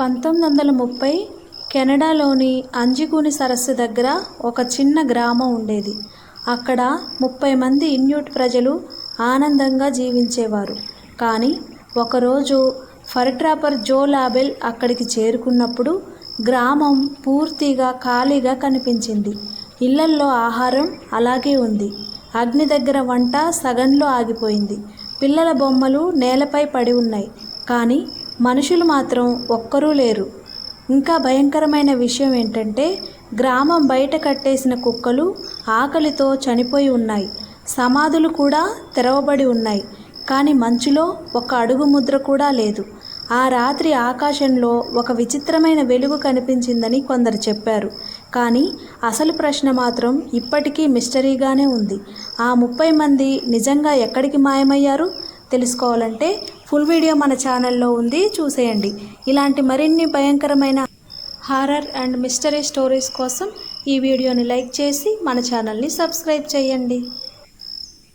1930 కెనడాలోని అంజిగుని సరస్సు దగ్గర ఒక చిన్న గ్రామం ఉండేది. అక్కడ 30 మంది ఇన్యూట్ ప్రజలు ఆనందంగా జీవించేవారు. కానీ ఒకరోజు ఫర్ ట్రాపర్ జో లాబెల్ అక్కడికి చేరుకున్నప్పుడు గ్రామం పూర్తిగా ఖాళీగా కనిపించింది. ఇళ్లల్లో ఆహారం అలాగే ఉంది. అగ్ని దగ్గర వంట సగంలో ఆగిపోయింది. పిల్లల బొమ్మలు నేలపై పడి ఉన్నాయి. కానీ మనుషులు మాత్రం ఒక్కరూ లేరు. ఇంకా భయంకరమైన విషయం ఏంటంటే గ్రామం బయట కట్టేసిన కుక్కలు ఆకలితో చనిపోయి ఉన్నాయి. సమాధులు కూడా తెరవబడి ఉన్నాయి. కానీ మంచులో ఒక అడుగు ముద్ర కూడా లేదు. ఆ రాత్రి ఆకాశంలో ఒక విచిత్రమైన వెలుగు కనిపించిందని కొందరు చెప్పారు. కానీ అసలు ప్రశ్న మాత్రం ఇప్పటికీ మిస్టరీగానే ఉంది. ఆ 30 మంది నిజంగా ఎక్కడికి మాయమయ్యారు? తెలుసుకోవాలంటే ఫుల్ వీడియో మన ఛానల్లో ఉంది, చూసేయండి. ఇలాంటి మరిన్ని భయంకరమైన హారర్ అండ్ మిస్టరీ స్టోరీస్ కోసం ఈ వీడియోని లైక్ చేసి మన ఛానల్ని సబ్స్క్రైబ్ చేయండి.